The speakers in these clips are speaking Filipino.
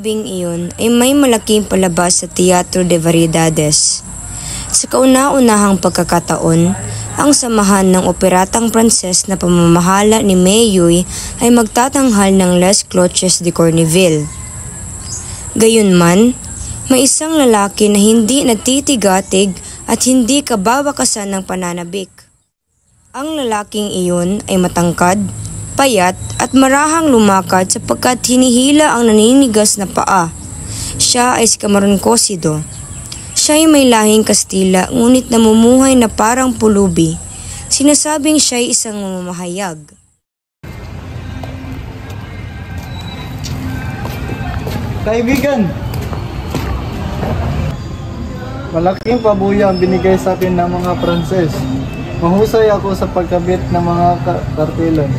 gabing iyon ay may malaking palabas sa Teatro de Variedades. Sa kauna-unahang pagkakataon, ang samahan ng operatang Pranses na pamamahala ni Mayoy ay magtatanghal ng Les Cloches de Corneville. Gayunman, may isang lalaki na hindi nagtitigatig at hindi kababakasan ng pananabik. Ang lalaking iyon ay matangkad, payat at marahang lumakad sapagkat hinihila ang naninigas na paa. Siya ay si Camarón Cosido. Siya ay may lahing Kastila ngunit namumuhay na parang pulubi. Sinasabing siya ay isang mamamahayag. Kaibigan! Malaking pabuya ang binigay sa akin ng mga Pranses. Mahusay ako sa pagkabit ng mga kartelan.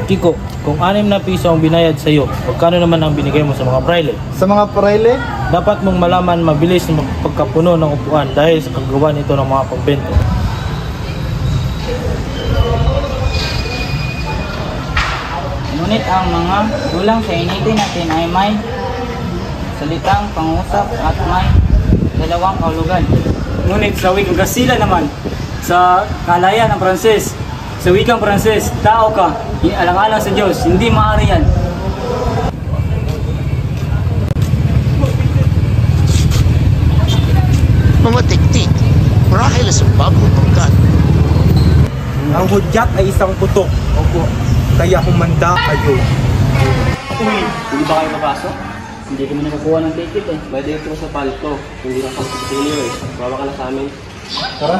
Kiko, kung 6 na piso ang binayad sa iyo, magkano naman ang binigay mo sa mga praile? Sa mga praile? Dapat mong malaman mabilis na pagkapuno ng upuan dahil sa kagawa nito ng mga kumbento. Ngunit ang mga dulang sa initin natin ay may salitang pangusap at may dalawang kahulugan. Ngunit sa wikang Kastila naman, sa kalayan ng Pranses, sa wikang Pranses, tao ka, alang-alang sa Diyos, hindi maaari yan. Mamatiktik, marahil sa bagong pangkat. Ang hudyat ay isang putok, kaya humanda kayo. Hindi ba kayo papasok? Hindi kami nakakuha ng ticket eh. Pwede ito sa palto, hindi na kami sa inyo eh. Bawa ka na sa amin. Tara.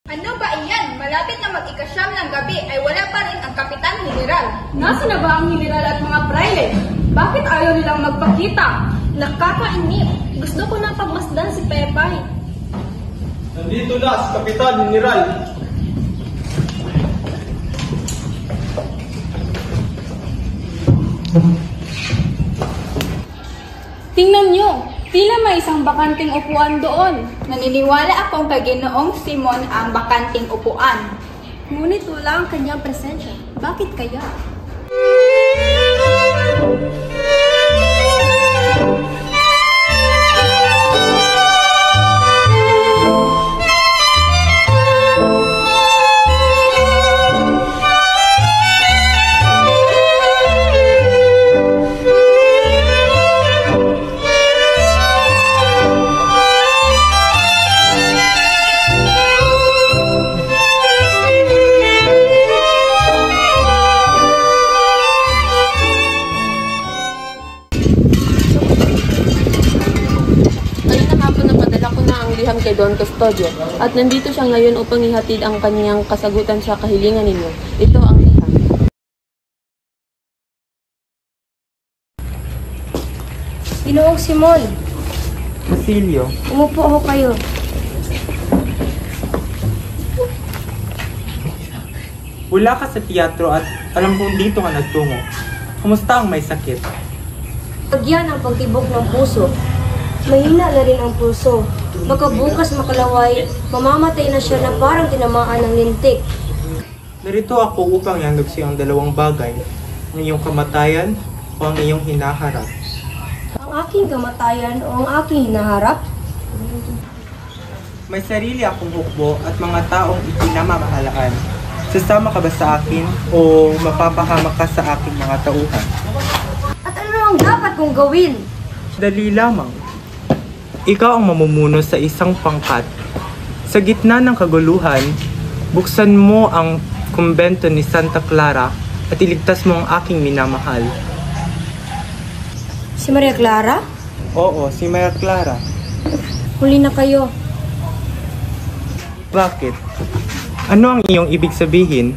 Ano ba iyan? Malapit na mag-ikasyam ng gabi ay wala pa rin ang Kapitan General. Nasaan na ba ang General at mga praile? Bakit ayaw nilang magpakita? Nakakainip. Gusto ko na pagmasdan si Pepay. Nandito na si Kapitan General. Tingnan nyo, tila may isang bakanting upuan doon. Naniniwala akong kay Ginoong Simon ang bakanting upuan. Ngunit wala ang kanyang presensya. Bakit kaya? Kay Don Custodio at nandito siya ngayon upang ihatid ang kanyang kasagutan sa kahilingan ninyo. Ito ang liham. Ginoong Simon, Basilio, umupo ako kayo. wala ka sa teatro at alam kong dito ka nagtungo. Kumusta ang may sakit? Pagyan ang pagtibok ng puso. Mahina na rin ang pulso. Baka bukas makalaway, mamamatay na siya na parang tinamaan ng lintik. Narito ako upang ihandog sa iyong dalawang bagay, ang iyong kamatayan o ang iyong hinaharap. Ang aking kamatayan o ang aking hinaharap? May sarili akong hukbo at mga taong itinamamahalaan. Sasama ka ba sa akin o mapapahamak ka sa aking mga tauhan? At ano ang dapat kong gawin? Dali lamang. Ikaw ang mamumuno sa isang pangkat. Sa gitna ng kaguluhan, buksan mo ang kumbento ni Santa Clara at iligtas mo ang aking minamahal. Si Maria Clara? Oo, si Maria Clara. Huli na kayo. Bakit? Ano ang iyong ibig sabihin?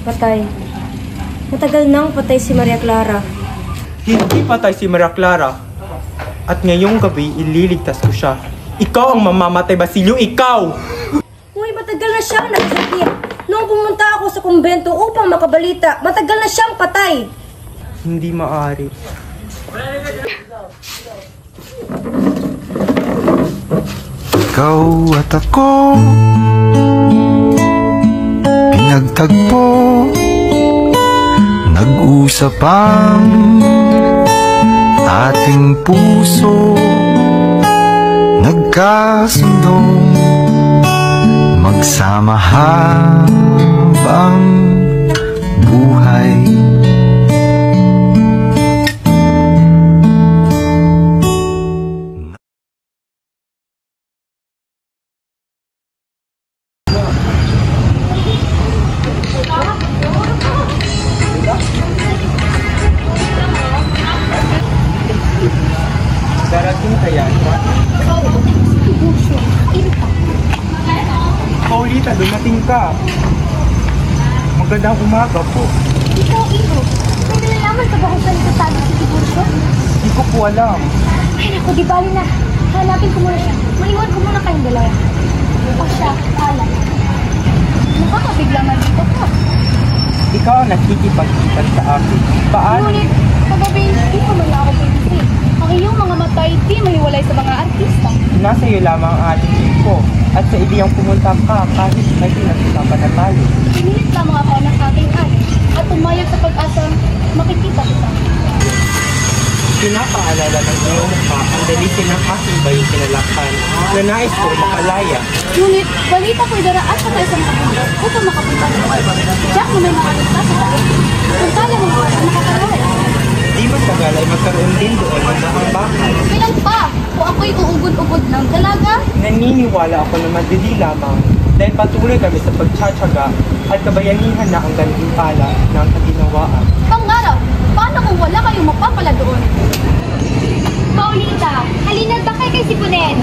Patay. Matagal nang patay si Maria Clara. Hindi patay si Maria Clara. At ngayong gabi, ililigtas ko siya. Ikaw ang mamamatay, Basilio! Ikaw! Uy, matagal na siyang nagsakit. Noong pumunta ako sa kumbento upang makabalita, matagal na siyang patay. Hindi maaari. Ikaw at ako pinagtagpo Nag-usap ang ating puso, nagkasundong magsama habang buhay. Darating kaya siya? Paulita, dumating ka. Magandang umaga po. Ikaw, Ivo. May nalalaman ka ba kung saan nagsasabi si Tiburcio? Hindi ko po alam. Ay, naku, di bali na. Hanapin ko muna siya. Maiwan ko muna kayong dalawa. O siya, alam. Nakakabigla man dito ka. Ikaw ang nakikipag-ipat sa akin. Paano? Ngunit, kagabi, hindi ko man ako pinisi. Ang iyong mga mata ay di mahiwalay sa mga artista. Nasa iyo lamang ang ating info. At sa ideyang pumunta ka kahit may pinag-usapan na tayo. Pinilit lamang ako ng aking ani at umayag sa pag-asa makikita kita. Pinapaalala ng iyong mukha ang dalitin ng aking bayong kinalakhan na nais ko makalaya. Ngunit, balita ko'y daraan sa isang kapulo upang makapunta sa Jack na may makalita sa tayo. Kung kala mo makakalaya. Di matagal ay magkaroon din doon ng mahambakan. Kailan pa? Kung ako'y uugod-ugod ng dalaga? Naniniwala ako na madali lamang dahil patuloy kami sa pagtsatsaga at kabayanihan na ang gantimpala ng kaginawaan. Pangaraw, paano kung wala kayong mapapala doon? Paulita, halina't bakay kay Sipunen.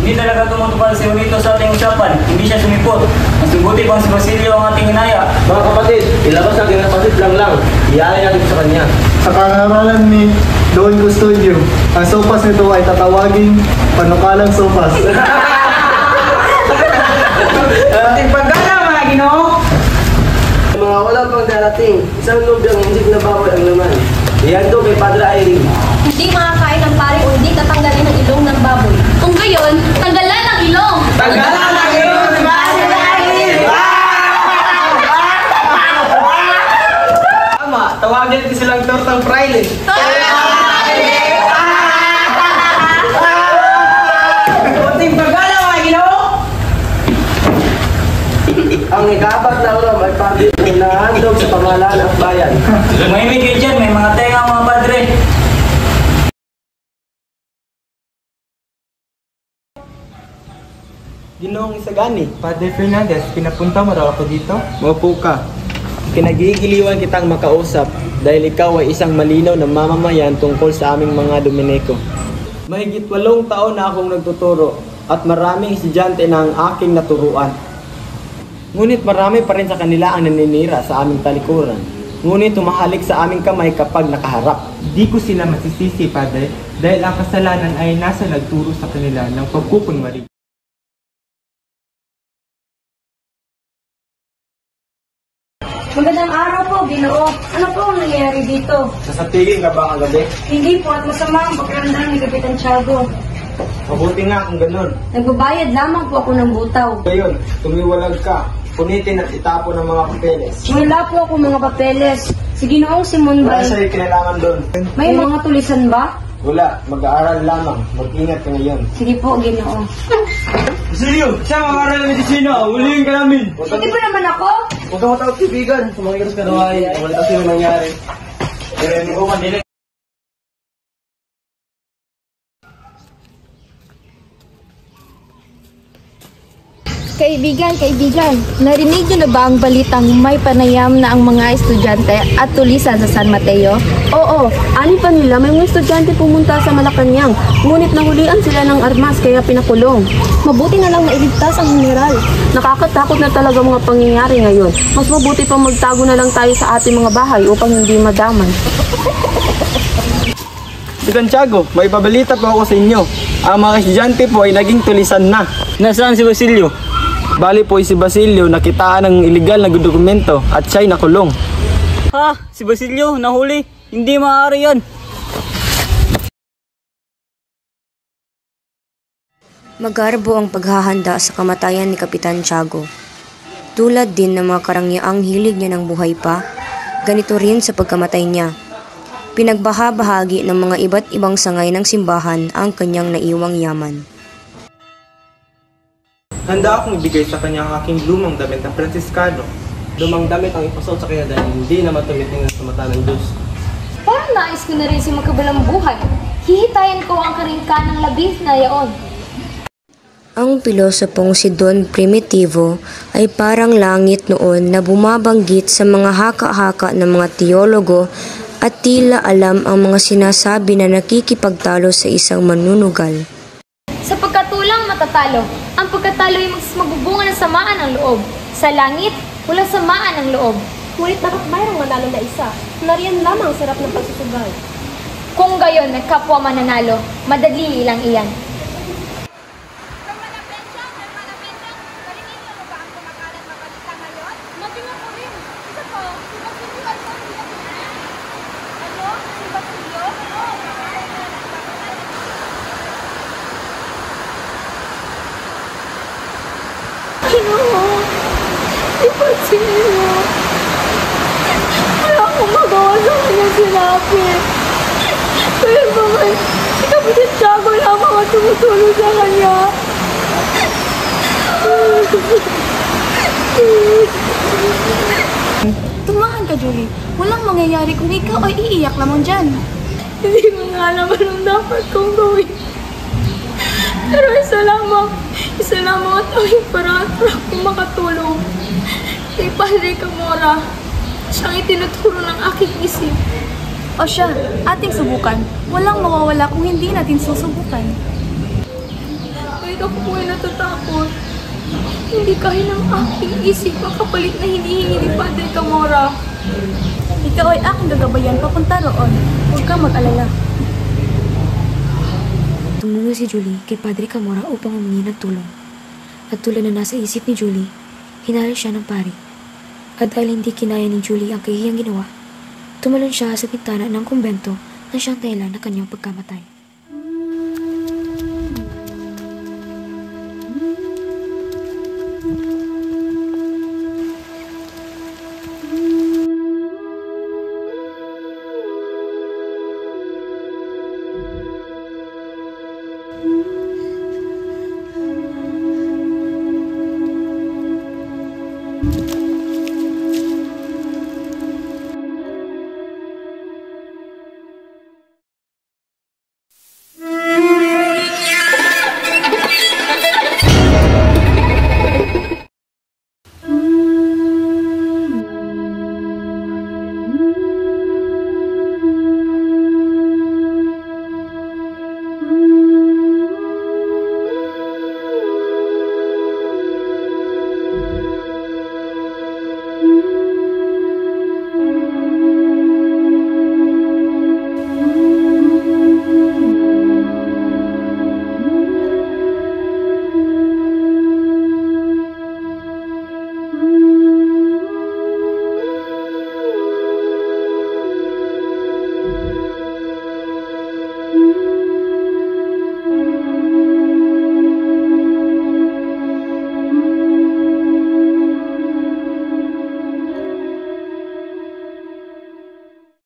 Hindi talaga tumutupad si Juanito sa ating usapan. Hindi siya sumipot. Mas mabuti pang si Basilio ang ating inaya. Mga kapatid, ilabas natin ang pasit lang. Iaalay natin sa kanya. Sa pangaralan ni Don Custodio, ang sopas nito ay tatawagin panukalang sopas. Ating paggala mga Ginoo! Mga wala pang darating, isang lubyang hindi na baboy ang laman. Iyan do kay Padre Irene. Hindi makakain ng pare o hindi tatanggalin ang ilong ng baboy. Kung gayon, tanggalan ang ilong! Tanggalan ang ilong ng Padre Irene! Tama, tawagin natin silang tortang fraile. Ating paggala mga Ginoo! Ang ikapat na ulam ay pagit na nahandog sa pamahalaan ng bayan. Tumahimik kayo dyan, may mga tenga mga padre. Ginoong Isagani, Padre Fernandez, pinapunta mo raw ako dito? Maupo ka. Kinagigiliwan kitang makausap dahil ikaw ay isang malinaw na mamamayan tungkol sa aming mga Dominiko. Mahigit 8 taon na akong nagtuturo at maraming estudyante na ang aking naturuan. Ngunit marami pa rin sa kanila ang naninira sa aming talikuran. Ngunit tumahalik sa aming kamay kapag nakaharap. Di ko sila masisisi, Padre, dahil ang kasalanan ay nasa nagturo sa kanila ng pagkukunwari. Magandang araw po, Ginoo. Ano po ang nangyayari dito? Nasatigin ka ba kagabi? Hindi po at masama ang pakiramdam ni Kapitan Tiago. Mabuti nga kung ganun. Nagbabayad lamang po ako ng butaw. Ngayon, tumiwalag ka. Punitin at itapon ng mga papeles. Wala po ako mga papeles. Si Ginoong Simon Wala Bay, sa'yo kinailangan doon. may mga tulisan ba? Wala, mag-aaral lamang. Mag-ingat ka ngayon. Sige po, Ginoo. Basilio, siya mag-aaral ng medisina. Hulihin ka namin. Hindi ba naman ako? Huwag kang matawag kaibigan. Sumakikas ka naman. Wala kasi yung nangyari. Hindi ko mandili. Kaibigan, narinig niyo na ba ang balitang may panayam na ang mga estudyante at tulisan sa San Mateo? Oo, ani pa nila may mga estudyante pumunta sa Malacanang, ngunit nahulian sila ng armas kaya pinakulong. Mabuti na lang mailigtas ang general. Nakakatakot na talaga mga pangyayari ngayon. Mas mabuti pa magtago na lang tayo sa ating mga bahay upang hindi madamay. Sigan Tiago, may pabalita po ako sa inyo. Ang mga estudyante po ay naging tulisan na. Nasaan si Basilio? Bali po si Basilio nakitaan ng illegal na dokumento at siya'y nakulong. Ha? Si Basilio? Nahuli? Hindi maaari yan. Magarbo ang paghahanda sa kamatayan ni Kapitan Tiago. Tulad din ng mga karangyang hilig niya ng buhay pa, ganito rin sa pagkamatay niya. Pinagbahabahagi ng mga iba't ibang sangay ng simbahan ang kanyang naiwang yaman. Handa akong ibigay sa kanya ang aking lumang damit ng Fransiskano. Lumang damit ang ipasot sa kanya dahil hindi naman tumitingin sa mata ng Diyos. Parang nais ko na rin si magkabalang buhay. Hihitayin ko ang karingkanang labis na yaon. Ang pilosopong si Don Primitivo ay parang langit noon na bumabanggit sa mga haka-haka ng mga teologo at tila alam ang mga sinasabi na nakikipagtalo sa isang manunugal. Sa pagkatulang matatalo, ang pagkatalo ay magbubunga ng samaan ng loob. Sa langit, walang samaan ng loob. Ngunit bakit mayroong manalo na isa? Nariyan lamang ang sarap ng pagsusugay. Kung gayon, nagkapwa mananalo, madali ilang iyan. Ipansin mo. Wala akong magawa sa kanyang sinabi. Kaya naman, si Kapitan Tiago lamang ang tumutulong sa kanya. Tumahan ka, Julie. Walang mangyayari kung ikaw ay iiyak lamang dyan. Hindi ko nga alam anong dapat kong gawin. Pero isa lamang ang tawing paraan para akong makatulong. Kay Padre Camora, siyang itinuturo ng aking isip. O siya, ating subukan. Walang mawawala kung hindi natin susubukan. Kahit ako po ay natatakot. Hindi kaya ng aking isip ang kapalit na hinihingi ni Padre Camora. Ikaw ay aking gagabayan papunta roon. Huwag kang mag-alala. Tumungo si Julie kay Padre Camora upang humingi ng tulong. At tulad na nasa isip ni Julie, hinari siya ng pari. At dahil hindi kinaya ni Julie ang kahiyang ginawa, tumalon siya sa bintana ng kumbento na siyang dahilan ng kanyang pagkamatay.